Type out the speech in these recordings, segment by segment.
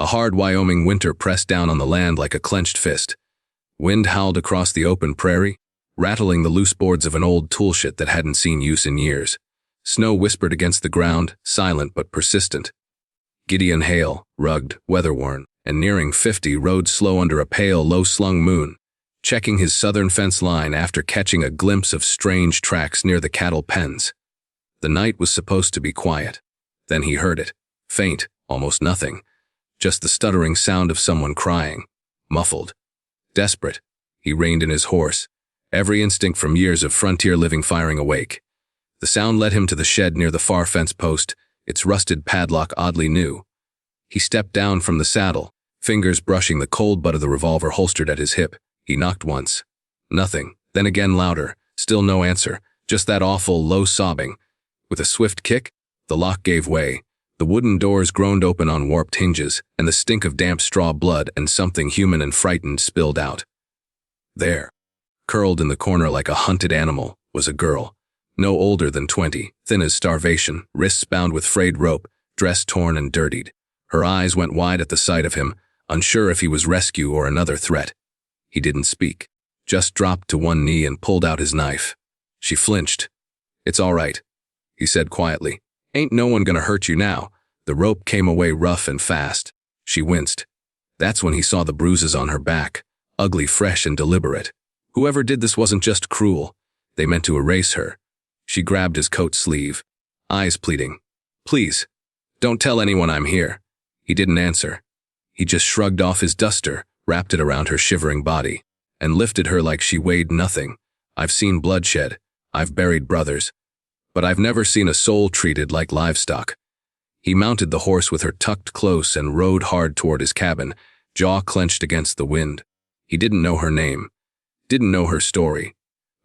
A hard Wyoming winter pressed down on the land like a clenched fist. Wind howled across the open prairie, rattling the loose boards of an old toolshed that hadn't seen use in years. Snow whispered against the ground, silent but persistent. Gideon Hale, rugged, weather-worn, and nearing 50, rode slow under a pale, low-slung moon, checking his southern fence line after catching a glimpse of strange tracks near the cattle pens. The night was supposed to be quiet. Then he heard it, faint, almost nothing. Just the stuttering sound of someone crying, muffled. Desperate, he reined in his horse, every instinct from years of frontier living firing awake. The sound led him to the shed near the far fence post, its rusted padlock oddly new. He stepped down from the saddle, fingers brushing the cold butt of the revolver holstered at his hip. He knocked once. Nothing, then again louder, still no answer, just that awful, low sobbing. With a swift kick, the lock gave way. The wooden doors groaned open on warped hinges, and the stink of damp straw blood and something human and frightened spilled out. There, curled in the corner like a hunted animal, was a girl. No older than 20, thin as starvation, wrists bound with frayed rope, dress torn and dirtied. Her eyes went wide at the sight of him, unsure if he was rescue or another threat. He didn't speak, just dropped to one knee and pulled out his knife. She flinched. "It's all right," he said quietly. "Ain't no one gonna hurt you now." The rope came away rough and fast. She winced. That's when he saw the bruises on her back, ugly, fresh, and deliberate. Whoever did this wasn't just cruel. They meant to erase her. She grabbed his coat sleeve, eyes pleading. "Please, don't tell anyone I'm here." He didn't answer. He just shrugged off his duster, wrapped it around her shivering body, and lifted her like she weighed nothing. "I've seen bloodshed. I've buried brothers. But I've never seen a soul treated like livestock." He mounted the horse with her tucked close and rode hard toward his cabin, jaw clenched against the wind. He didn't know her name, didn't know her story,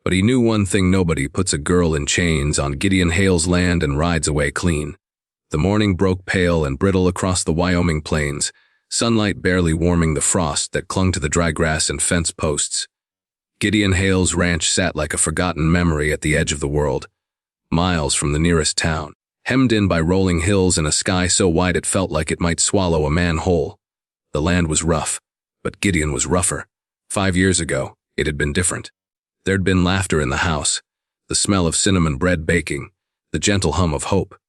but he knew one thing: nobody puts a girl in chains on Gideon Hale's land and rides away clean. The morning broke pale and brittle across the Wyoming plains, sunlight barely warming the frost that clung to the dry grass and fence posts. Gideon Hale's ranch sat like a forgotten memory at the edge of the world, miles from the nearest town, hemmed in by rolling hills and a sky so wide it felt like it might swallow a man whole. The land was rough, but Gideon was rougher. 5 years ago, it had been different. There'd been laughter in the house, the smell of cinnamon bread baking, the gentle hum of hope.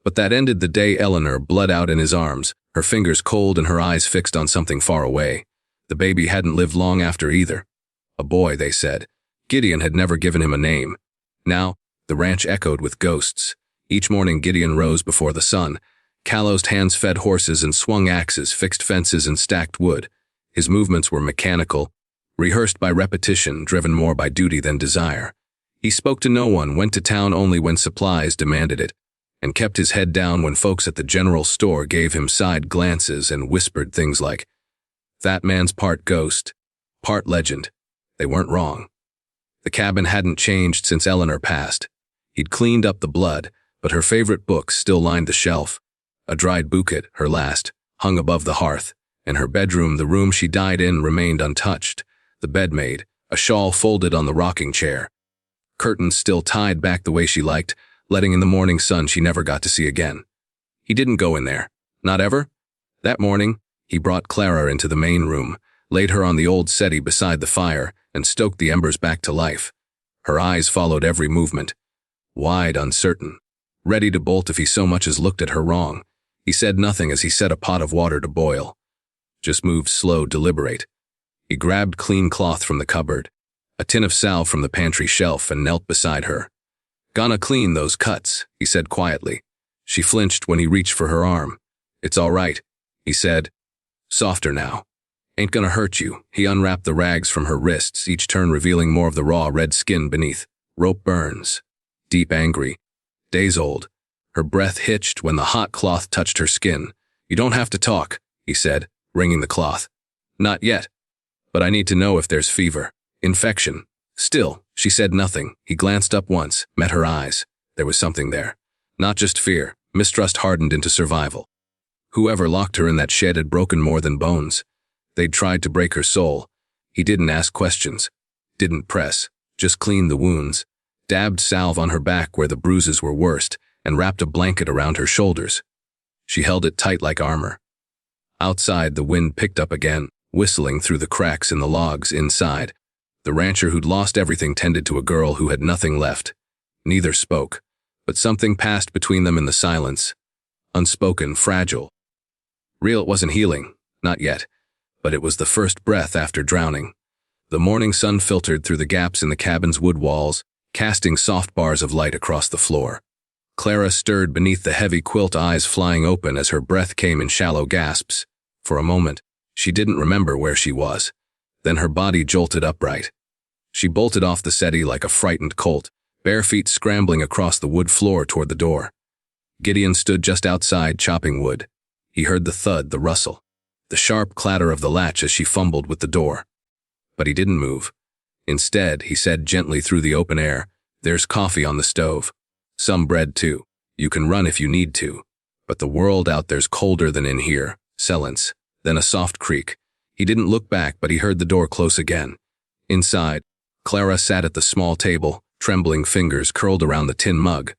But that ended the day Eleanor bled out in his arms, her fingers cold and her eyes fixed on something far away. The baby hadn't lived long after either. A boy, they said. Gideon had never given him a name. Now, the ranch echoed with ghosts. Each morning Gideon rose before the sun. Calloused hands fed horses and swung axes, fixed fences and stacked wood. His movements were mechanical, rehearsed by repetition, driven more by duty than desire. He spoke to no one, went to town only when supplies demanded it, and kept his head down when folks at the general store gave him side glances and whispered things like, "That man's part ghost, part legend." They weren't wrong. The cabin hadn't changed since Eleanor passed. He'd cleaned up the blood, but her favorite books still lined the shelf. A dried bouquet, her last, hung above the hearth, and her bedroom, the room she died in, remained untouched. The bed made, a shawl folded on the rocking chair. Curtains still tied back the way she liked, letting in the morning sun she never got to see again. He didn't go in there. Not ever. That morning, he brought Clara into the main room, laid her on the old settee beside the fire, and stoked the embers back to life. Her eyes followed every movement, wide, uncertain, ready to bolt if he so much as looked at her wrong. He said nothing as he set a pot of water to boil. Just moved slow, deliberate. He grabbed clean cloth from the cupboard, a tin of salve from the pantry shelf, and knelt beside her. "Gonna clean those cuts," he said quietly. She flinched when he reached for her arm. "It's all right," he said. "Softer now. Ain't gonna hurt you." He unwrapped the rags from her wrists, each turn revealing more of the raw red skin beneath. Rope burns. Deep, angry. Days old. Her breath hitched when the hot cloth touched her skin. "You don't have to talk," he said, wringing the cloth. "Not yet. But I need to know if there's fever. Infection." Still, she said nothing. He glanced up once, met her eyes. There was something there. Not just fear. Mistrust hardened into survival. Whoever locked her in that shed had broken more than bones. They'd tried to break her soul. He didn't ask questions. Didn't press. Just cleaned the wounds. Dabbed salve on her back where the bruises were worst, and wrapped a blanket around her shoulders. She held it tight like armor. Outside, the wind picked up again, whistling through the cracks in the logs inside. The rancher who'd lost everything tended to a girl who had nothing left. Neither spoke, but something passed between them in the silence. Unspoken, fragile. Real. It wasn't healing, not yet, but it was the first breath after drowning. The morning sun filtered through the gaps in the cabin's wood walls, casting soft bars of light across the floor. Clara stirred beneath the heavy quilt, eyes flying open as her breath came in shallow gasps. For a moment, she didn't remember where she was. Then her body jolted upright. She bolted off the settee like a frightened colt, bare feet scrambling across the wood floor toward the door. Gideon stood just outside, chopping wood. He heard the thud, the rustle, the sharp clatter of the latch as she fumbled with the door. But he didn't move. Instead, he said gently through the open air, "There's coffee on the stove. Some bread, too. You can run if you need to. But the world out there's colder than in here." Silence, then a soft creak. He didn't look back, but he heard the door close again. Inside, Clara sat at the small table, trembling fingers curled around the tin mug.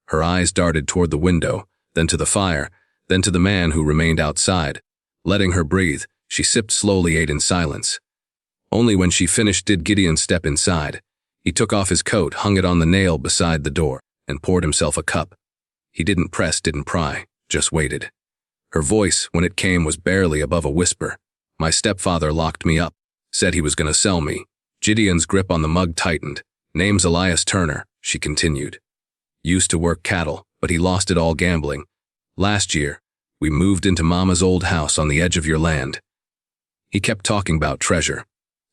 Her eyes darted toward the window, then to the fire, then to the man who remained outside. Letting her breathe, she sipped slowly, ate in silence. Only when she finished did Gideon step inside. He took off his coat, hung it on the nail beside the door, and poured himself a cup. He didn't press, didn't pry, just waited. Her voice, when it came, was barely above a whisper. "My stepfather locked me up, said he was going to sell me." Gideon's grip on the mug tightened. "Name's Elias Turner," she continued. "Used to work cattle, but he lost it all gambling. Last year, we moved into Mama's old house on the edge of your land." He kept talking about treasure.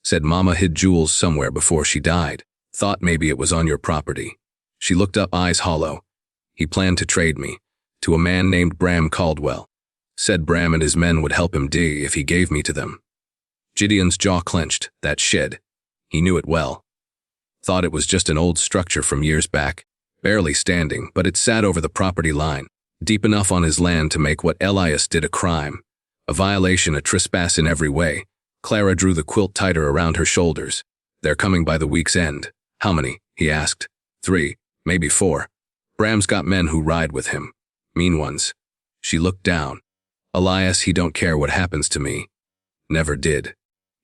Said Mama hid jewels somewhere before she died. Thought maybe it was on your property. She looked up, eyes hollow. "He planned to trade me to a man named Bram Caldwell. Said Bram and his men would help him dig if he gave me to them." Gideon's jaw clenched. That shed. He knew it well. Thought it was just an old structure from years back, barely standing, but it sat over the property line, deep enough on his land to make what Elias did a crime. A violation, a trespass in every way. Clara drew the quilt tighter around her shoulders. "They're coming by the week's end." "How many?" he asked. 3, maybe 4. "Bram's got men who ride with him. Mean ones." She looked down. "Elias, he don't care what happens to me." "Never did."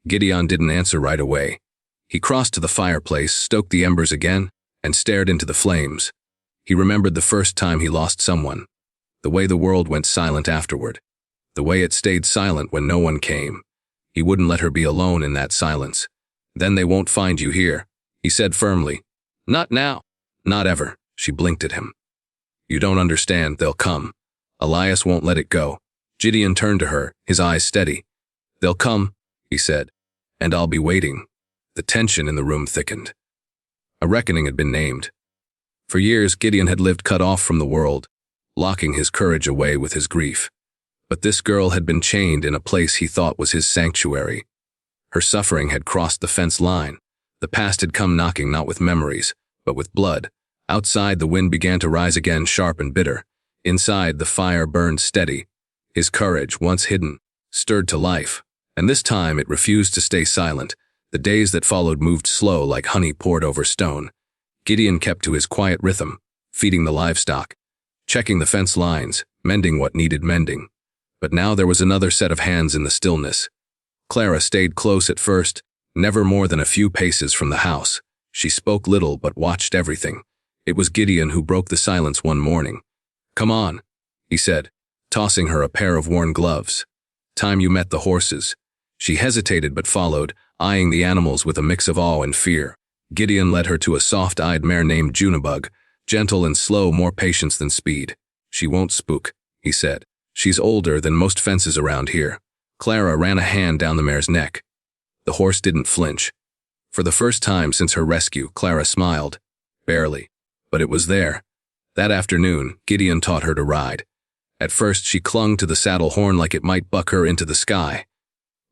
Gideon didn't answer right away. He crossed to the fireplace, stoked the embers again, and stared into the flames. He remembered the first time he lost someone. The way the world went silent afterward. The way it stayed silent when no one came. He wouldn't let her be alone in that silence. "Then they won't find you here," he said firmly. "Not now." "Not ever." She blinked at him. "You don't understand. They'll come. Elias won't let it go." Gideon turned to her, his eyes steady. "They'll come," he said, "and I'll be waiting." The tension in the room thickened. A reckoning had been named. For years, Gideon had lived cut off from the world, locking his courage away with his grief. But this girl had been chained in a place he thought was his sanctuary. Her suffering had crossed the fence line. The past had come knocking, not with memories, but with blood. Outside, the wind began to rise again, sharp and bitter. Inside, the fire burned steady. His courage, once hidden, stirred to life, and this time it refused to stay silent. The days that followed moved slow, like honey poured over stone. Gideon kept to his quiet rhythm, feeding the livestock, checking the fence lines, mending what needed mending. But now there was another set of hands in the stillness. Clara stayed close at first, never more than a few paces from the house. She spoke little but watched everything. It was Gideon who broke the silence one morning. "Come on," he said, tossing her a pair of worn gloves. "Time you met the horses." She hesitated but followed, eyeing the animals with a mix of awe and fear. Gideon led her to a soft-eyed mare named Junebug, gentle and slow, more patience than speed. "She won't spook," he said. "She's older than most fences around here." Clara ran a hand down the mare's neck. The horse didn't flinch. For the first time since her rescue, Clara smiled. Barely. But it was there. That afternoon, Gideon taught her to ride. At first, she clung to the saddle horn like it might buck her into the sky.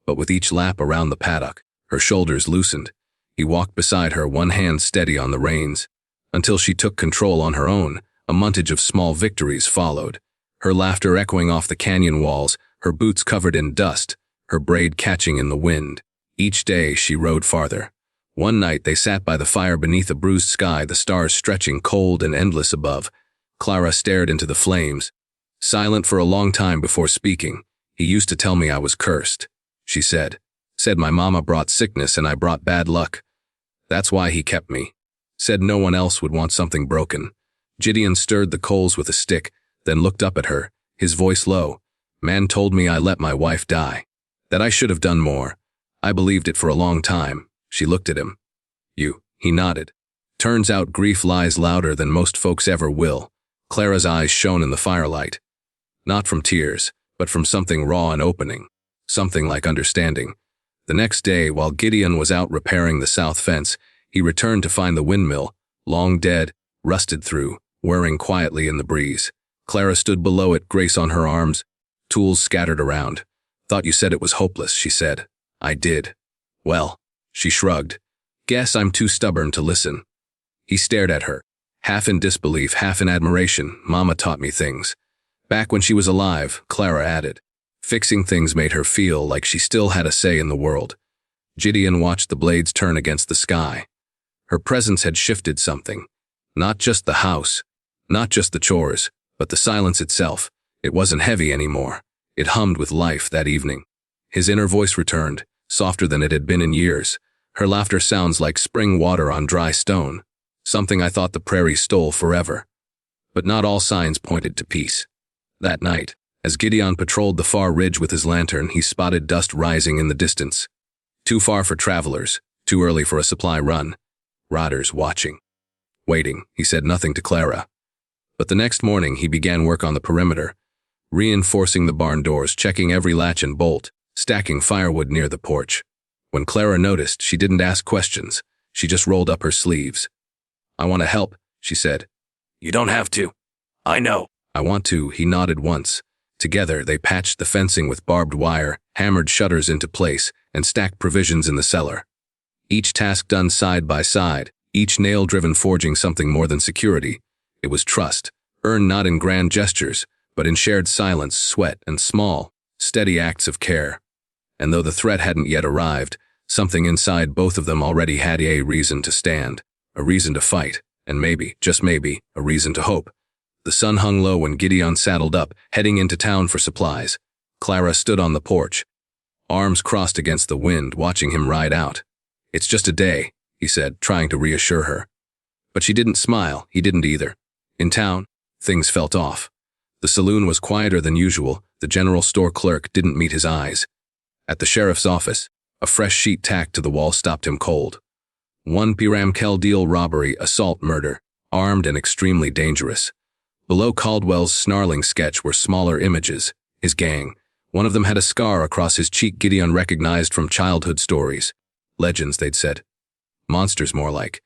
But with each lap around the paddock, her shoulders loosened. He walked beside her, one hand steady on the reins. Until she took control on her own, a montage of small victories followed. Her laughter echoing off the canyon walls, her boots covered in dust, her braid catching in the wind. Each day she rode farther. One night they sat by the fire beneath a bruised sky, the stars stretching cold and endless above. Clara stared into the flames, silent for a long time before speaking. He used to tell me I was cursed, she said. Said my mama brought sickness and I brought bad luck. That's why he kept me. Said no one else would want something broken. Gideon stirred the coals with a stick, then looked up at her, his voice low. Man told me I let my wife die. That I should have done more. I believed it for a long time. She looked at him. You, he nodded. Turns out grief lies louder than most folks ever will. Clara's eyes shone in the firelight. Not from tears, but from something raw and opening. Something like understanding. The next day, while Gideon was out repairing the south fence, he returned to find the windmill, long dead, rusted through, whirring quietly in the breeze. Clara stood below it, Grace on her arms, tools scattered around. Thought you said it was hopeless, she said. I did. Well, she shrugged. Guess I'm too stubborn to listen. He stared at her, half in disbelief, half in admiration. Mama taught me things. Back when she was alive, Clara added. Fixing things made her feel like she still had a say in the world. Gideon watched the blades turn against the sky. Her presence had shifted something. Not just the house, not just the chores, but the silence itself. It wasn't heavy anymore. It hummed with life that evening. His inner voice returned, softer than it had been in years. Her laughter sounds like spring water on dry stone. Something I thought the prairie stole forever. But not all signs pointed to peace. That night, as Gideon patrolled the far ridge with his lantern, he spotted dust rising in the distance. Too far for travelers, too early for a supply run. Riders watching. Waiting, he said nothing to Clara. But the next morning he began work on the perimeter, reinforcing the barn doors, checking every latch and bolt, stacking firewood near the porch. When Clara noticed, she didn't ask questions. She just rolled up her sleeves. I want to help, she said. You don't have to. I know. I want to, he nodded once. Together, they patched the fencing with barbed wire, hammered shutters into place, and stacked provisions in the cellar. Each task done side by side, each nail-driven forging something more than security. It was trust, earned not in grand gestures, but in shared silence, sweat, and small, steady acts of care. And though the threat hadn't yet arrived, something inside both of them already had a reason to stand, a reason to fight, and maybe, just maybe, a reason to hope. The sun hung low when Gideon saddled up, heading into town for supplies. Clara stood on the porch, arms crossed against the wind, watching him ride out. It's just a day, he said, trying to reassure her. But she didn't smile, he didn't either. In town, things felt off. The saloon was quieter than usual, the general store clerk didn't meet his eyes. At the sheriff's office, a fresh sheet tacked to the wall stopped him cold. 1 Piram Kel deal robbery, assault, murder, armed and extremely dangerous. Below Caldwell's snarling sketch were smaller images, his gang. One of them had a scar across his cheek Gideon recognized from childhood stories. Legends, they'd said. Monsters, more like.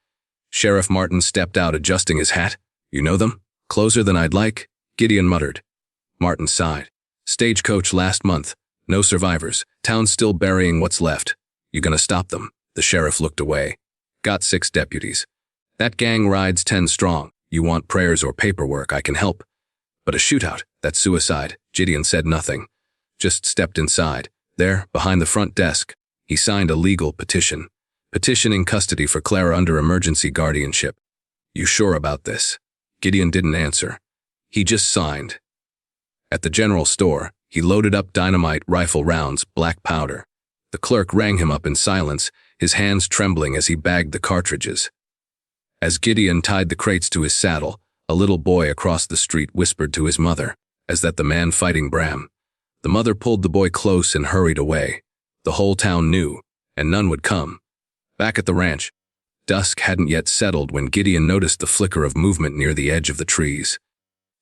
Sheriff Martin stepped out, adjusting his hat. You know them? Closer than I'd like, Gideon muttered. Martin sighed. Stagecoach last month. No survivors. Town still burying what's left. You gonna stop them? The sheriff looked away. Got 6 deputies. That gang rides 10 strong. You want prayers or paperwork, I can help. But a shootout, that's suicide. Gideon said nothing. Just stepped inside. There, behind the front desk, he signed a legal petition. Petitioning custody for Clara under emergency guardianship. You sure about this? Gideon didn't answer. He just signed. At the general store, he loaded up dynamite, rifle rounds, black powder. The clerk rang him up in silence, his hands trembling as he bagged the cartridges. As Gideon tied the crates to his saddle, a little boy across the street whispered to his mother, "Is that the man fighting Bram?" The mother pulled the boy close and hurried away. The whole town knew, and none would come. Back at the ranch, dusk hadn't yet settled when Gideon noticed the flicker of movement near the edge of the trees.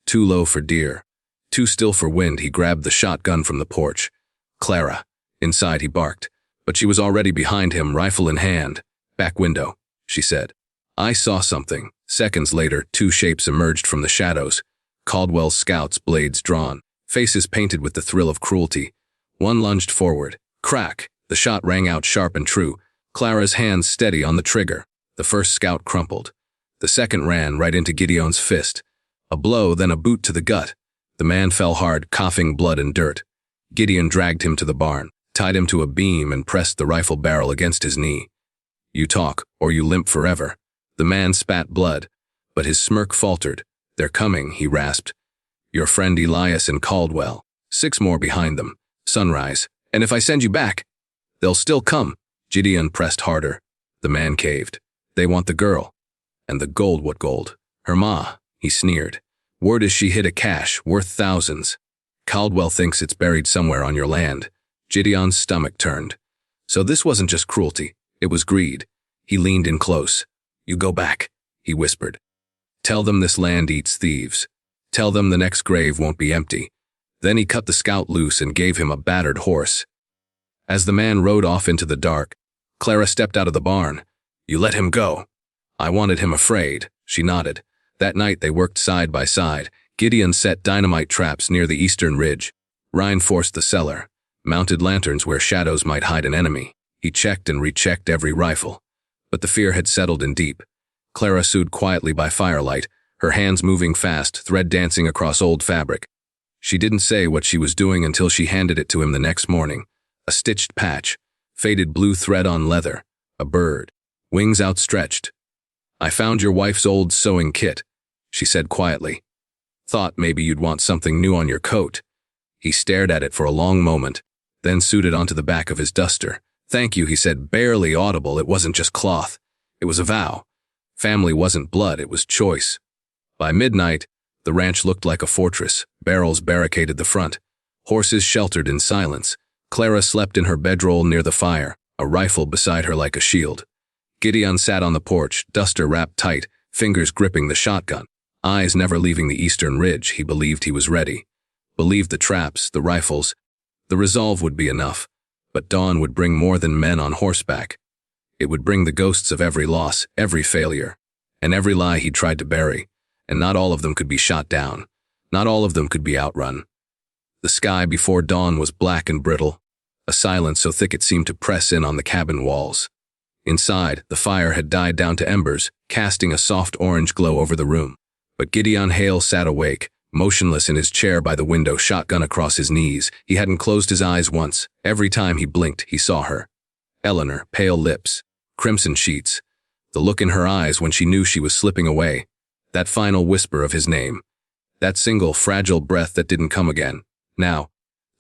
Too low for deer, too still for wind, he grabbed the shotgun from the porch. Clara. Inside, he barked, but she was already behind him, rifle in hand. Back window, she said. I saw something. Seconds later, 2 shapes emerged from the shadows. Caldwell's scouts, blades drawn, faces painted with the thrill of cruelty. One lunged forward. Crack! The shot rang out sharp and true. Clara's hands steady on the trigger. The first scout crumpled. The second ran right into Gideon's fist. A blow, then a boot to the gut. The man fell hard, coughing blood and dirt. Gideon dragged him to the barn, tied him to a beam, and pressed the rifle barrel against his knee. You talk, or you limp forever. The man spat blood, but his smirk faltered. They're coming, he rasped. Your friend Elias and Caldwell. 6 more behind them. Sunrise. And if I send you back, they'll still come. Gideon pressed harder. The man caved. They want the girl. And the gold, what gold? Her ma, he sneered. Word is she hid a cache worth thousands. Caldwell thinks it's buried somewhere on your land. Gideon's stomach turned. So this wasn't just cruelty, it was greed. He leaned in close. You go back, he whispered. Tell them this land eats thieves. Tell them the next grave won't be empty. Then he cut the scout loose and gave him a battered horse. As the man rode off into the dark, Clara stepped out of the barn. You let him go. I wanted him afraid, she nodded. That night they worked side by side. Gideon set dynamite traps near the eastern ridge. Ryan forced the cellar, mounted lanterns where shadows might hide an enemy. He checked and rechecked every rifle. But the fear had settled in deep. Clara sewed quietly by firelight, her hands moving fast, thread dancing across old fabric. She didn't say what she was doing until she handed it to him the next morning. A stitched patch, faded blue thread on leather, a bird, wings outstretched. I found your wife's old sewing kit, she said quietly. Thought maybe you'd want something new on your coat. He stared at it for a long moment, then sewed it onto the back of his duster. Thank you, he said, barely audible. It wasn't just cloth. It was a vow. Family wasn't blood, it was choice. By midnight, the ranch looked like a fortress. Barrels barricaded the front. Horses sheltered in silence. Clara slept in her bedroll near the fire, a rifle beside her like a shield. Gideon sat on the porch, duster wrapped tight, fingers gripping the shotgun. Eyes never leaving the eastern ridge. He believed he was ready. Believed the traps, the rifles. The resolve would be enough. But dawn would bring more than men on horseback. It would bring the ghosts of every loss, every failure, and every lie he tried to bury. And not all of them could be shot down. Not all of them could be outrun. The sky before dawn was black and brittle, a silence so thick it seemed to press in on the cabin walls. Inside, the fire had died down to embers, casting a soft orange glow over the room. But Gideon Hale sat awake, motionless in his chair by the window, shotgun across his knees. He hadn't closed his eyes once. Every time he blinked, he saw her. Eleanor, pale lips, crimson sheets, the look in her eyes when she knew she was slipping away. That final whisper of his name. That single, fragile breath that didn't come again. Now,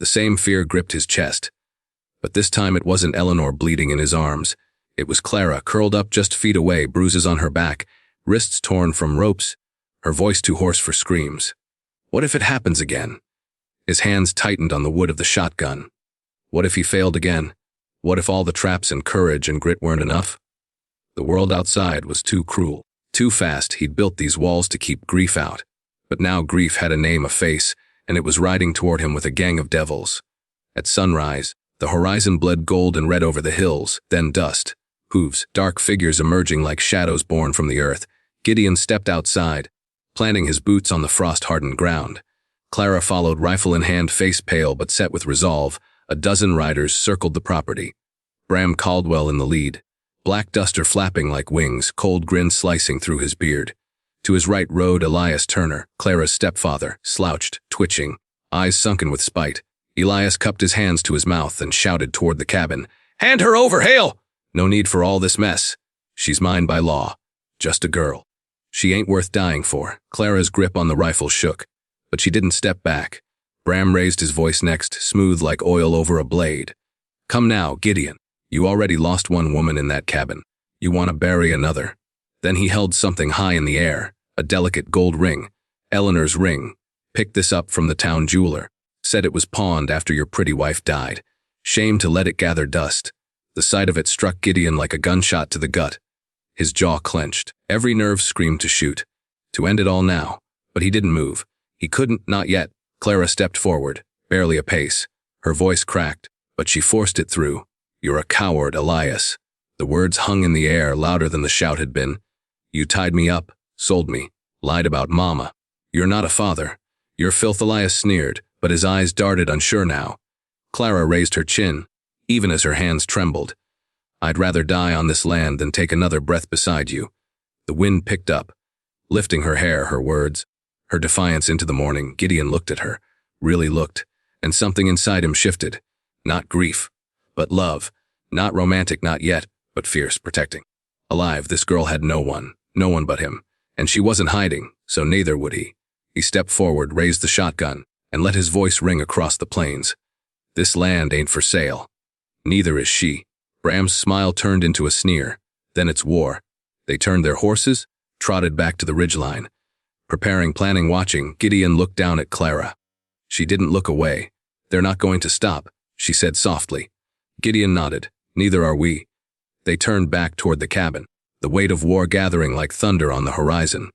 the same fear gripped his chest. But this time it wasn't Eleanor bleeding in his arms. It was Clara, curled up just feet away, bruises on her back, wrists torn from ropes, her voice too hoarse for screams. What if it happens again? His hands tightened on the wood of the shotgun. What if he failed again? What if all the traps and courage and grit weren't enough? The world outside was too cruel. Too fast he'd built these walls to keep grief out. But now grief had a name, a face, and it was riding toward him with a gang of devils. At sunrise, the horizon bled gold and red over the hills, then dust. Hooves, dark figures emerging like shadows born from the earth. Gideon stepped outside, planting his boots on the frost-hardened ground. Clara followed, rifle in hand, face pale but set with resolve. A dozen riders circled the property. Bram Caldwell in the lead, black duster flapping like wings, cold grin slicing through his beard. To his right rode Elias Turner, Clara's stepfather, slouched, twitching, eyes sunken with spite. Elias cupped his hands to his mouth and shouted toward the cabin, "Hand her over, Hale! No need for all this mess. She's mine by law. Just a girl. She ain't worth dying for." Clara's grip on the rifle shook, but she didn't step back. Bram raised his voice next, smooth like oil over a blade. "Come now, Gideon. You already lost one woman in that cabin. You want to bury another." Then he held something high in the air, a delicate gold ring. Eleanor's ring. "Picked this up from the town jeweler. Said it was pawned after your pretty wife died. Shame to let it gather dust." The sight of it struck Gideon like a gunshot to the gut. His jaw clenched. Every nerve screamed to shoot. To end it all now. But he didn't move. He couldn't, not yet. Clara stepped forward, barely a pace. Her voice cracked, but she forced it through. "You're a coward, Elias." The words hung in the air, louder than the shout had been. "You tied me up, sold me, lied about Mama. You're not a father. Your filth." Elias sneered, but his eyes darted unsure now. Clara raised her chin, even as her hands trembled. "I'd rather die on this land than take another breath beside you." The wind picked up, lifting her hair, her words, her defiance into the morning. Gideon looked at her, really looked, and something inside him shifted. Not grief, but love. Not romantic, not yet, but fierce, protecting. Alive, this girl had no one but him. And she wasn't hiding, so neither would he. He stepped forward, raised the shotgun, and let his voice ring across the plains. This land ain't for sale. Neither is she. Bram's smile turned into a sneer. Then it's war. They turned their horses, trotted back to the ridgeline. Preparing, planning, watching, Gideon looked down at Clara. She didn't look away. They're not going to stop, she said softly. Gideon nodded. Neither are we. They turned back toward the cabin, the weight of war gathering like thunder on the horizon.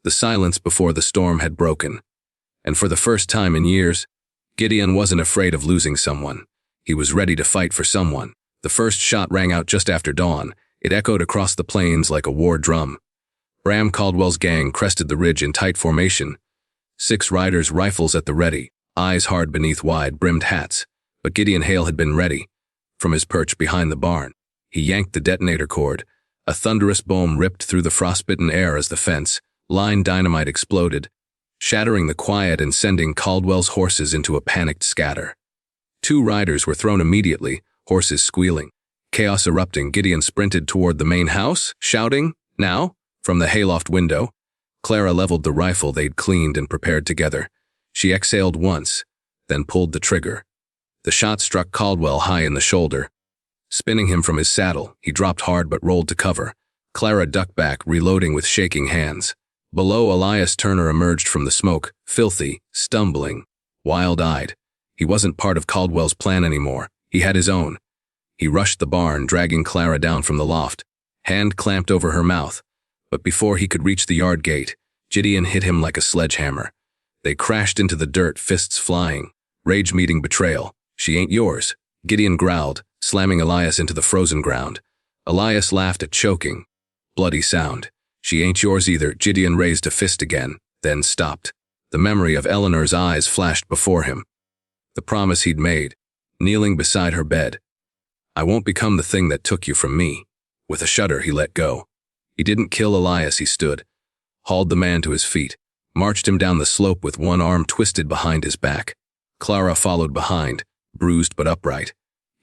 The silence before the storm had broken. And for the first time in years, Gideon wasn't afraid of losing someone. He was ready to fight for someone. The first shot rang out just after dawn. It echoed across the plains like a war drum. Bram Caldwell's gang crested the ridge in tight formation. 6 riders, rifles at the ready, eyes hard beneath wide-brimmed hats. But Gideon Hale had been ready. From his perch behind the barn, he yanked the detonator cord. A thunderous boom ripped through the frostbitten air as the fence-line dynamite exploded, shattering the quiet and sending Caldwell's horses into a panicked scatter. 2 riders were thrown immediately, horses squealing. Chaos erupting, Gideon sprinted toward the main house, shouting, "Now!" From the hayloft window. Clara leveled the rifle they'd cleaned and prepared together. She exhaled once, then pulled the trigger. The shot struck Caldwell high in the shoulder. Spinning him from his saddle, he dropped hard but rolled to cover. Clara ducked back, reloading with shaking hands. Below, Elias Turner emerged from the smoke, filthy, stumbling, wild-eyed. He wasn't part of Caldwell's plan anymore. He had his own. He rushed the barn, dragging Clara down from the loft, hand clamped over her mouth. But before he could reach the yard gate, Gideon hit him like a sledgehammer. They crashed into the dirt, fists flying. Rage meeting betrayal. "She ain't yours," Gideon growled, slamming Elias into the frozen ground. Elias laughed at choking, bloody sound. "She ain't yours either." Gideon raised a fist again, then stopped. The memory of Eleanor's eyes flashed before him. The promise he'd made, kneeling beside her bed. "I won't become the thing that took you from me." With a shudder, he let go. He didn't kill Elias. He stood, hauled the man to his feet, marched him down the slope with one arm twisted behind his back. Clara followed behind, bruised but upright.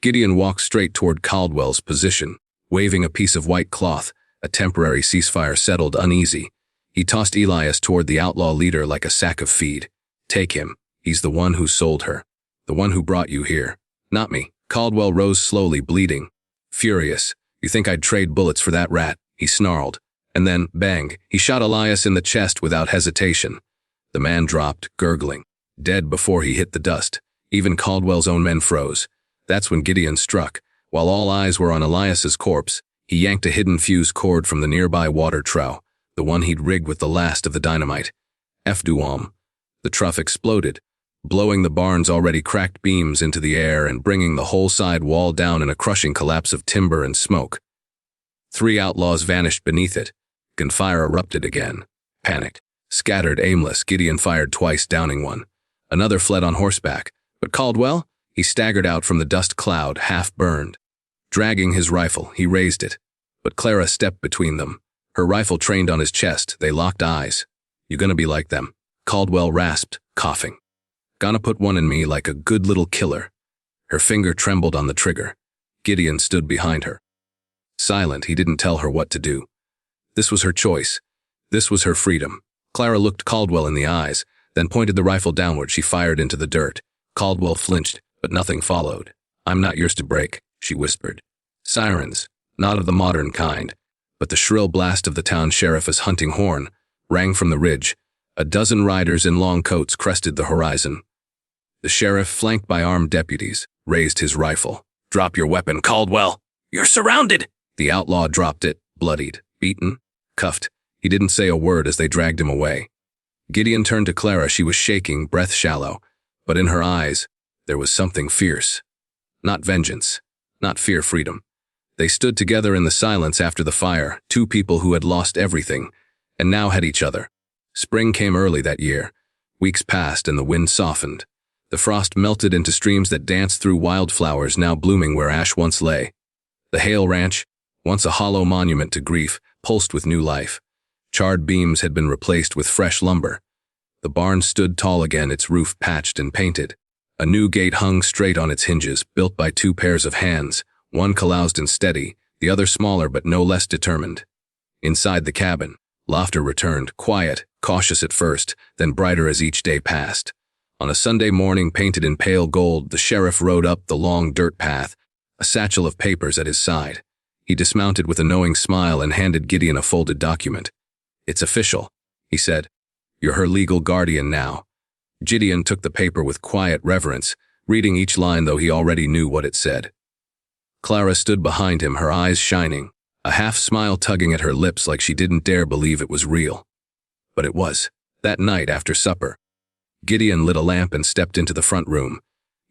Gideon walked straight toward Caldwell's position, waving a piece of white cloth. A temporary ceasefire settled uneasy. He tossed Elias toward the outlaw leader like a sack of feed. "Take him. He's the one who sold her. The one who brought you here. Not me." Caldwell rose slowly, bleeding. Furious. "You think I'd trade bullets for that rat?" he snarled. And then, bang, he shot Elias in the chest without hesitation. The man dropped, gurgling, dead before he hit the dust. Even Caldwell's own men froze. That's when Gideon struck. While all eyes were on Elias's corpse, he yanked a hidden fuse cord from the nearby water trough, the one he'd rigged with the last of the dynamite. Fduam. The trough exploded, blowing the barn's already cracked beams into the air and bringing the whole side wall down in a crushing collapse of timber and smoke. 3 outlaws vanished beneath it. Gunfire erupted again. Panicked, scattered, aimless, Gideon fired twice, downing one. Another fled on horseback. But Caldwell? He staggered out from the dust cloud, half-burned. Dragging his rifle, he raised it. But Clara stepped between them. Her rifle trained on his chest. They locked eyes. "You gonna be like them?" Caldwell rasped, coughing. "Gonna put one in me like a good little killer." Her finger trembled on the trigger. Gideon stood behind her. Silent, he didn't tell her what to do. This was her choice. This was her freedom. Clara looked Caldwell in the eyes, then pointed the rifle downward. She fired into the dirt. Caldwell flinched, but nothing followed. "I'm not yours to break," she whispered. Sirens, not of the modern kind, but the shrill blast of the town sheriff's hunting horn, rang from the ridge. A dozen riders in long coats crested the horizon. The sheriff, flanked by armed deputies, raised his rifle. "Drop your weapon, Caldwell! You're surrounded!" The outlaw dropped it, bloodied, beaten, cuffed. He didn't say a word as they dragged him away. Gideon turned to Clara. She was shaking, breath shallow, but in her eyes, there was something fierce. Not vengeance, not fear, freedom. They stood together in the silence after the fire, 2 people who had lost everything, and now had each other. Spring came early that year. Weeks passed and the wind softened. The frost melted into streams that danced through wildflowers now blooming where ash once lay. The Hale Ranch, once a hollow monument to grief, pulsed with new life. Charred beams had been replaced with fresh lumber. The barn stood tall again, its roof patched and painted. A new gate hung straight on its hinges, built by 2 pairs of hands, one caroused and steady, the other smaller but no less determined. Inside the cabin, laughter returned, quiet, cautious at first, then brighter as each day passed. On a Sunday morning painted in pale gold, the sheriff rode up the long dirt path, a satchel of papers at his side. He dismounted with a knowing smile and handed Gideon a folded document. "It's official," he said. "You're her legal guardian now." Gideon took the paper with quiet reverence, reading each line though he already knew what it said. Clara stood behind him, her eyes shining, a half-smile tugging at her lips like she didn't dare believe it was real. But it was. That night after supper, Gideon lit a lamp and stepped into the front room.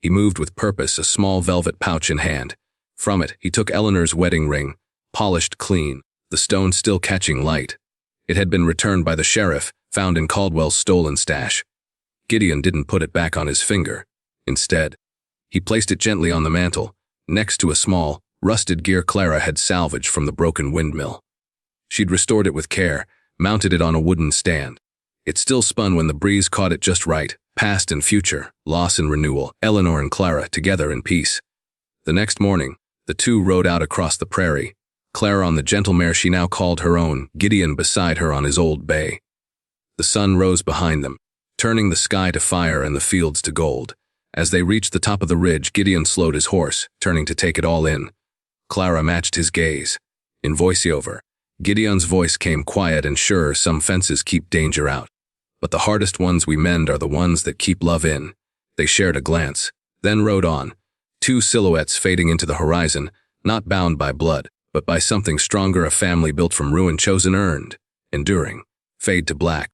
He moved with purpose, a small velvet pouch in hand. From it, he took Eleanor's wedding ring, polished clean, the stone still catching light. It had been returned by the sheriff, found in Caldwell's stolen stash. Gideon didn't put it back on his finger. Instead, he placed it gently on the mantel, next to a small, rusted gear Clara had salvaged from the broken windmill. She'd restored it with care, mounted it on a wooden stand. It still spun when the breeze caught it just right, past and future, loss and renewal, Eleanor and Clara together in peace. The next morning, the two rode out across the prairie, Clara on the gentle mare she now called her own, Gideon beside her on his old bay. The sun rose behind them, turning the sky to fire and the fields to gold. As they reached the top of the ridge, Gideon slowed his horse, turning to take it all in. Clara matched his gaze. In voiceover, Gideon's voice came quiet and sure. "Some fences keep danger out, but the hardest ones we mend are the ones that keep love in." They shared a glance, then rode on, two silhouettes fading into the horizon, not bound by blood, but by something stronger, a family built from ruin chosen, earned, enduring, fade to black.